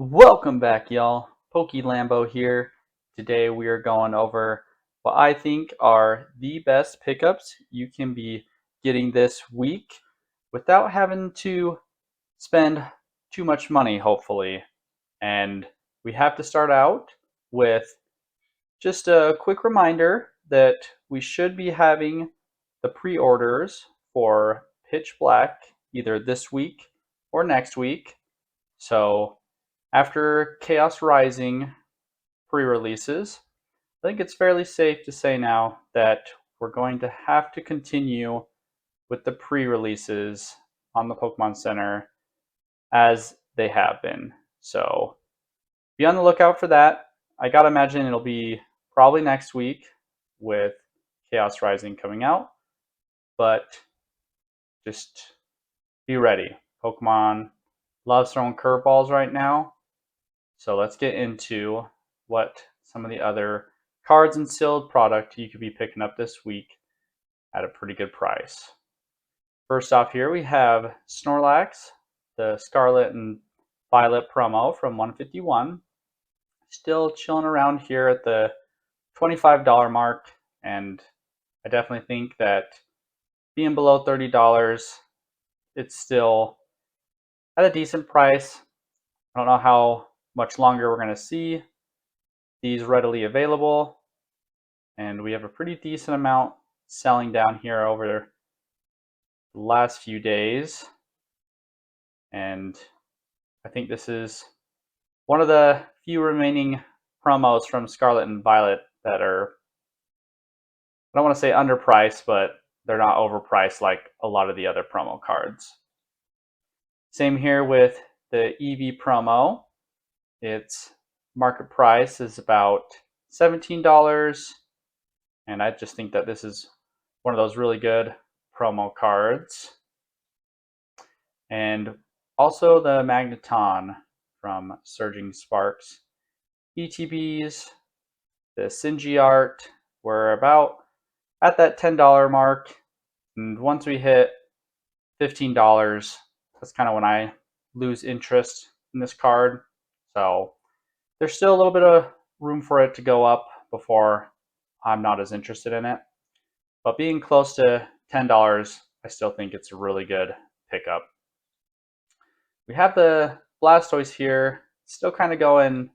Welcome back, y'all. Pokey Lambo here. Today we are going over what I think are the best pickups you can be getting this week without having to spend too much money, hopefully. And we have to start out with just a quick reminder that we should be having the pre-orders for Pitch Black either this week or next week. So after Chaos Rising pre-releases, I think it's fairly safe to say now that we're going to have to continue with the pre-releases on the Pokemon Center as they have been. So be on the lookout for that. I gotta imagine it'll be probably next week with Chaos Rising coming out, but just be ready. Pokemon loves throwing curveballs right now. So let's get into what some of the other cards and sealed product you could be picking up this week at a pretty good price. First off here we have Snorlax, the Scarlet and Violet promo from 151. Still chilling around here at the $25 mark, and I definitely think that being below $30, it's still at a decent price. I don't know how much longer we're going to see these readily available, and we have a pretty decent amount selling down here over the last few days. And I think this is one of the few remaining promos from Scarlet and Violet that are, I don't want to say underpriced, but they're not overpriced like a lot of the other promo cards. Same here with the EV promo. Its market price is about $17, and I just think that this is one of those really good promo cards. And also the Magneton from Surging Sparks. ETBs, the Sinji art, we're about at that $10 mark. And once we hit $15, that's kind of when I lose interest in this card. So there's still a little bit of room for it to go up before I'm not as interested in it. But being close to $10, I still think it's a really good pickup. We have the Blastoise here, still kind of going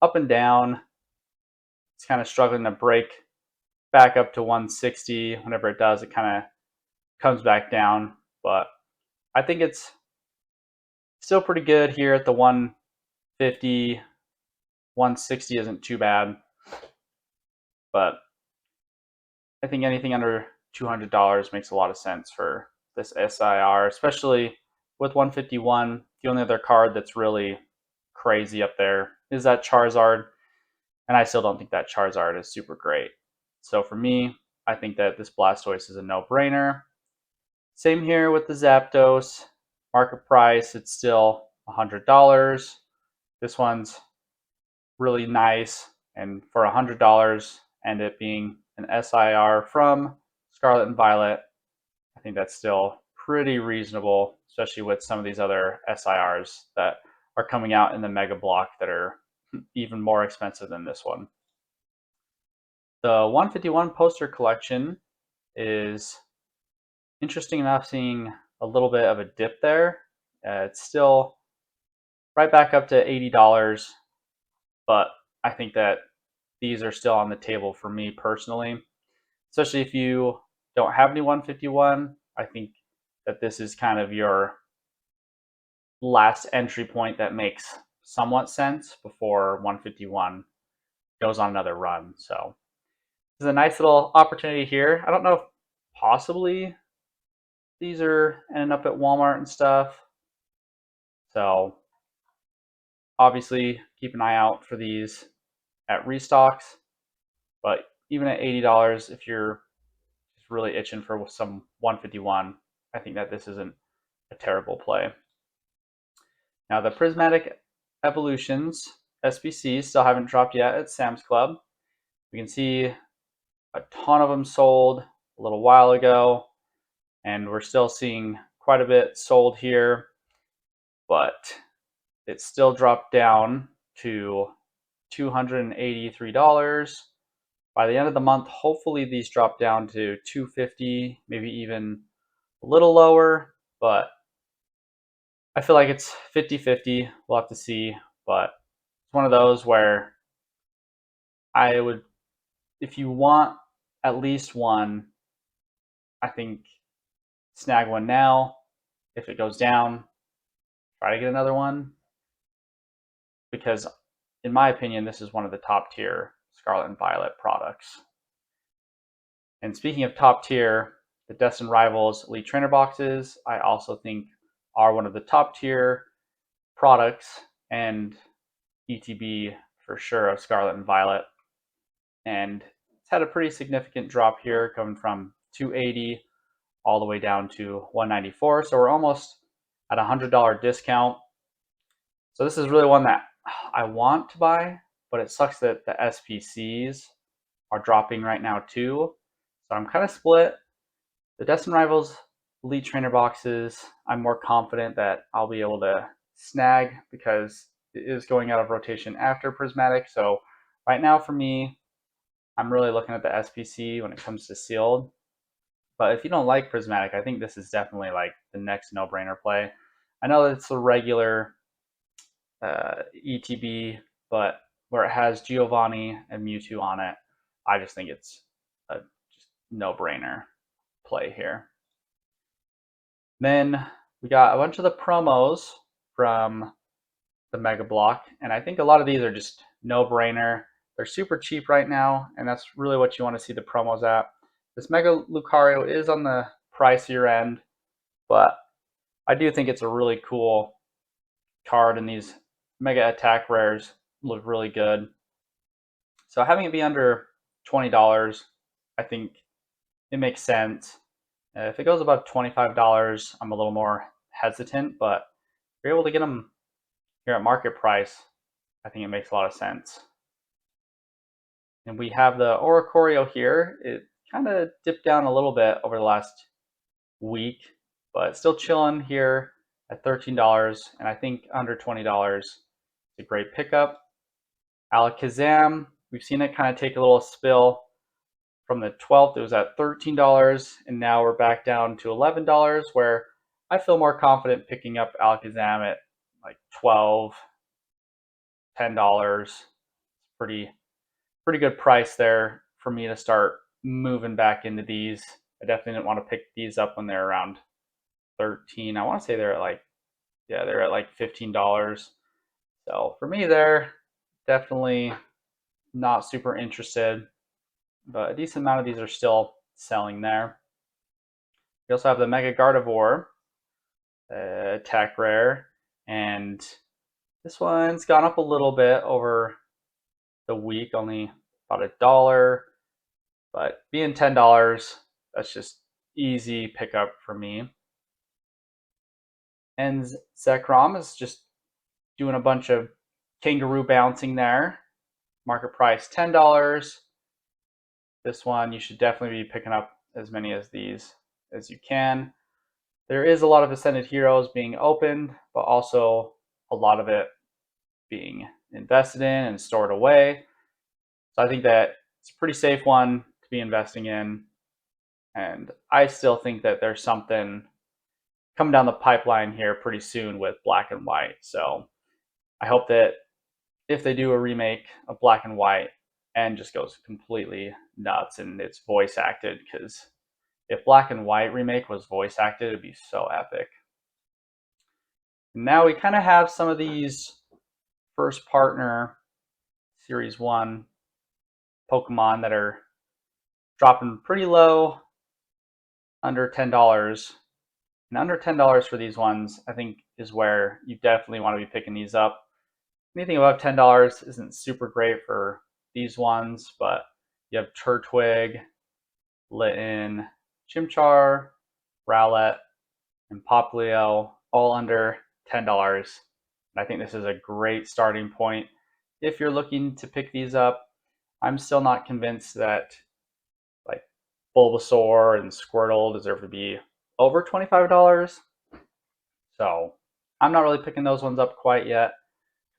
up and down. It's kind of struggling to break back up to 160. Whenever it does, it kind of comes back down. But I think it's still pretty good here at the 150. 160 isn't too bad. But I think anything under $200 makes a lot of sense for this SIR, especially with 151. The only other card that's really crazy up there is that Charizard, and I still don't think that Charizard is super great. So for me, I think that this Blastoise is a no-brainer. Same here with the Zapdos. Market price, it's still $100. This one's really nice, and for $100 and it being an SIR from Scarlet and Violet, I think that's still pretty reasonable, especially with some of these other SIRs that are coming out in the Mega Block that are even more expensive than this one. The 151 poster collection is interesting enough, seeing a little bit of a dip there. It's still right back up to $80, but I think that these are still on the table for me personally, especially if you don't have any 151. I think that this is kind of your last entry point that makes somewhat sense before 151 goes on another run. So this is a nice little opportunity here. I don't know if possibly these are ending up at Walmart and stuff. So obviously keep an eye out for these at restocks. But even at $80, if you're just really itching for some 151, I think that this isn't a terrible play. Now the Prismatic Evolutions SBCs still haven't dropped yet at Sam's Club. We can see a ton of them sold a little while ago, and we're still seeing quite a bit sold here. But it still dropped down to $283. By the end of the month, hopefully these drop down to $250, maybe even a little lower, but I feel like it's 50-50. We'll have to see, but it's one of those where I would, if you want at least one, I think snag one now. If it goes down, try to get another one, because in my opinion, this is one of the top tier Scarlet and Violet products. And speaking of top tier, the Destin Rivals Elite Trainer boxes, I also think are one of the top tier products and ETB for sure of Scarlet and Violet. And it's had a pretty significant drop here, coming from 280 all the way down to 194. So we're almost at a $100 discount. So this is really one that I want to buy, but it sucks that the SPCs are dropping right now too. So I'm kind of split. The Destin Rivals Elite Trainer boxes, I'm more confident that I'll be able to snag because it is going out of rotation after Prismatic. So right now for me, I'm really looking at the SPC when it comes to sealed. But if you don't like Prismatic, I think this is definitely like the next no-brainer play. I know it's a regular ETB, but where it has Giovanni and Mewtwo on it, I just think it's a just no-brainer play here. Then we got a bunch of the promos from the Mega Block, and I think a lot of these are just no-brainer. They're super cheap right now, and that's really what you want to see the promos at. This Mega Lucario is on the pricier end, but I do think it's a really cool card, and these Mega Attack rares look really good. So having it be under $20, I think it makes sense. If it goes above $25, I'm a little more hesitant, but if you're able to get them here at market price, I think it makes a lot of sense. And we have the Oricorio here. It kind of dipped down a little bit over the last week, but still chilling here at $13, and I think under $20 is a great pickup. Alakazam, we've seen it kind of take a little spill from the 12th. It was at $13, and now we're back down to $11, where I feel more confident picking up Alakazam at like $12, $10. It's pretty good price there for me to start moving back into these. I definitely didn't want to pick these up when they're around 13. I want to say they're at like $15. So for me, they're definitely not super interested, but a decent amount of these are still selling there. We also have the Mega Gardevoir attack rare, and this one's gone up a little bit over the week, only about $1, but being $10, that's just easy pickup for me. And Zekrom is just doing a bunch of kangaroo bouncing there. Market price $10. This one you should definitely be picking up as many of these as you can. There is a lot of Ascended Heroes being opened, but also a lot of it being invested in and stored away. So I think that it's a pretty safe one to be investing in. And I still think that there's something coming down the pipeline here pretty soon with Black and White. So I hope that if they do a remake of Black and White and just goes completely nuts and it's voice acted, because if Black and White remake was voice acted, it'd be so epic. Now we kind of have some of these first partner Series 1 Pokemon that are dropping pretty low, under $10. And under $10 for these ones, I think, is where you definitely want to be picking these up. Anything above $10 isn't super great for these ones, but you have Turtwig, Litten, Chimchar, Rowlet, and Popplio, all under $10. And I think this is a great starting point if you're looking to pick these up. I'm still not convinced that like Bulbasaur and Squirtle deserve to be over $25. So I'm not really picking those ones up quite yet.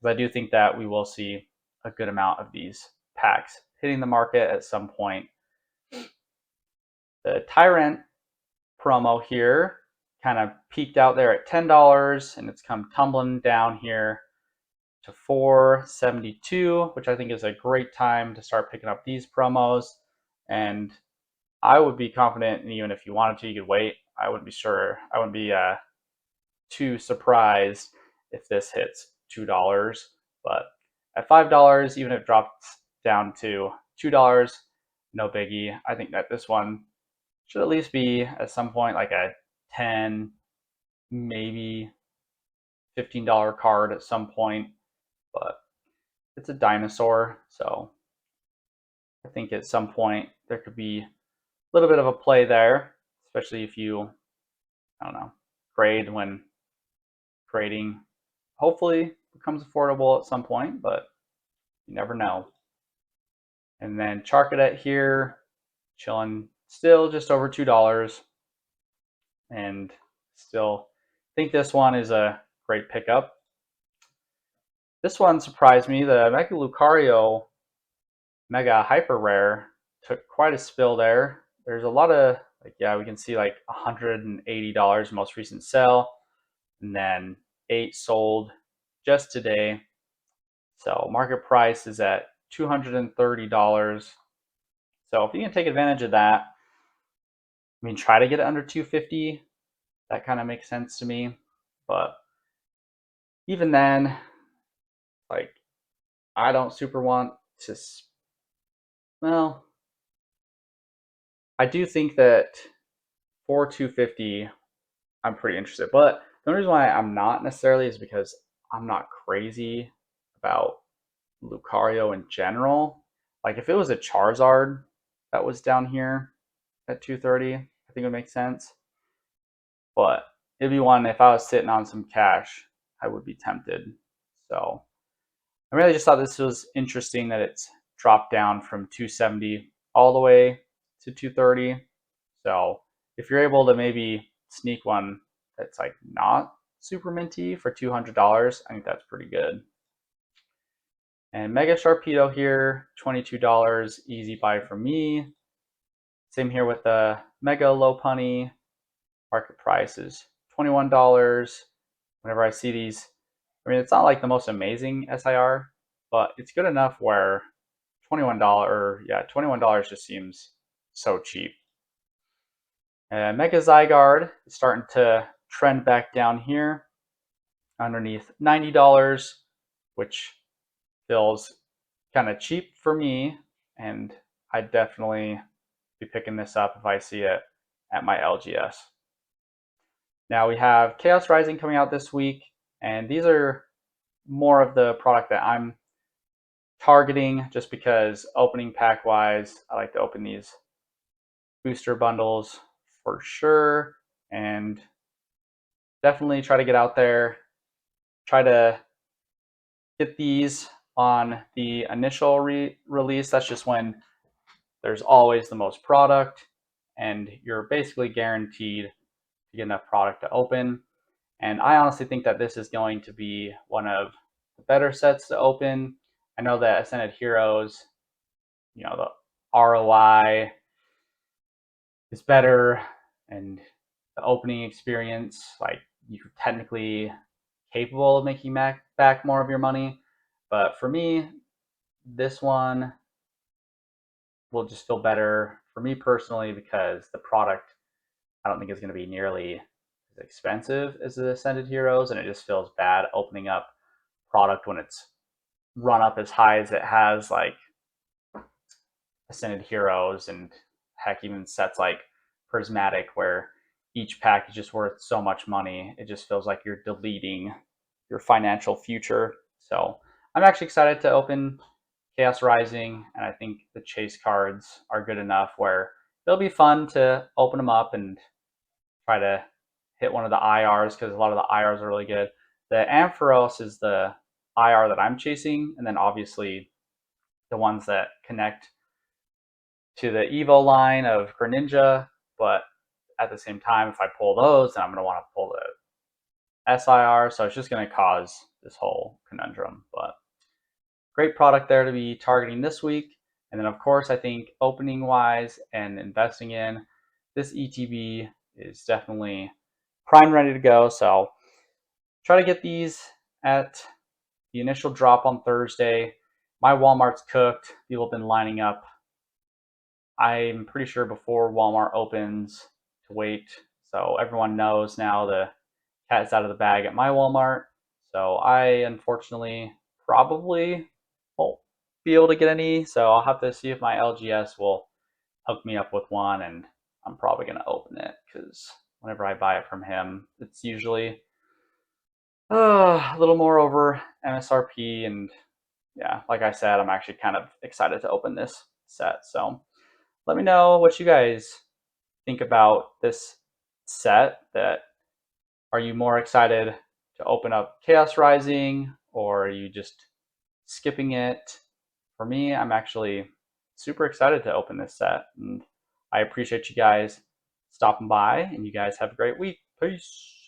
because I do think that we will see a good amount of these packs hitting the market at some point. The Tyrant promo here kind of peaked out there at $10, and it's come tumbling down here to $4.72, which I think is a great time to start picking up these promos. And I would be confident, and even if you wanted to, you could wait. I wouldn't be too surprised if this hits $2. But at $5, even if it drops down to $2, no biggie. I think that this one should at least be at some point like a $10, maybe $15 card at some point. But it's a dinosaur, so I think at some point there could be a little bit of a play there, especially if you, I don't know, grade when grading hopefully becomes affordable at some point, but you never know. And then Charcadet here, chilling still just over $2, and still think this one is a great pickup. This one surprised me. The Mega Lucario Mega Hyper Rare took quite a spill there. There's a lot of, like, yeah, we can see like $180 most recent sale, and then 8 sold just today. So market price is at $230. So if you can take advantage of that, I mean, try to get it under $250. That kind of makes sense to me. But even then, like, I don't super want to, well, I do think that for $250, I'm pretty interested. But the only reason why I'm not necessarily is because I'm not crazy about Lucario in general. Like, if it was a Charizard that was down here at $230, I think it would make sense. But it'd be one, if I was sitting on some cash, I would be tempted. So I really just thought this was interesting that it's dropped down from 270 all the way to 230. So if you're able to maybe sneak one that's like not super minty for $200, I think that's pretty good. And Mega Sharpedo here, $22, easy buy for me. Same here with the Mega Lopunny. Market price is $21. Whenever I see these, I mean, it's not like the most amazing SIR, but it's good enough where $21 just seems so cheap. And Mega Zygarde is starting to trend back down here underneath $90, which feels kind of cheap for me, and I'd definitely be picking this up if I see it at my LGS. Now we have Chaos Rising coming out this week, and these are more of the product that I'm targeting just because opening pack wise, I like to open these booster bundles for sure, and definitely try to get out there, try to get these on the initial release. That's just when there's always the most product, and you're basically guaranteed to get enough product to open. And I honestly think that this is going to be one of the better sets to open. I know that Ascended Heroes, you know, the ROI is better, and the opening experience, like, you're technically capable of making back more of your money. But for me, this one will just feel better for me personally because the product, I don't think is going to be nearly as expensive as the Ascended Heroes, and it just feels bad opening up product when it's run up as high as it has, like Ascended Heroes, and heck, even sets like Prismatic, where each pack is just worth so much money. It just feels like you're deleting your financial future. So I'm actually excited to open Chaos Rising, and I think the chase cards are good enough where it'll be fun to open them up and try to hit one of the IRs, because a lot of the IRs are really good. The Ampharos is the IR that I'm chasing, and then obviously the ones that connect to the Evo line of Greninja. But at the same time, if I pull those, then I'm going to want to pull the SIR, so it's just going to cause this whole conundrum. But great product there to be targeting this week. And then, of course, I think opening wise and investing in this ETB is definitely prime ready to go. So try to get these at the initial drop on Thursday. My Walmart's cooked. People have been lining up. I'm pretty sure before Walmart opens to wait. So everyone knows now the cat's out of the bag at my Walmart. So I unfortunately probably won't be able to get any. So I'll have to see if my LGS will hook me up with one, and I'm probably going to open it because whenever I buy it from him, it's usually a little more over MSRP. And yeah, like I said, I'm actually kind of excited to open this set. So let me know what you guys think about this set. That are you more excited to open up Chaos Rising, or are you just skipping it? For me, I'm actually super excited to open this set, and I appreciate you guys stopping by, and you guys have a great week. Peace.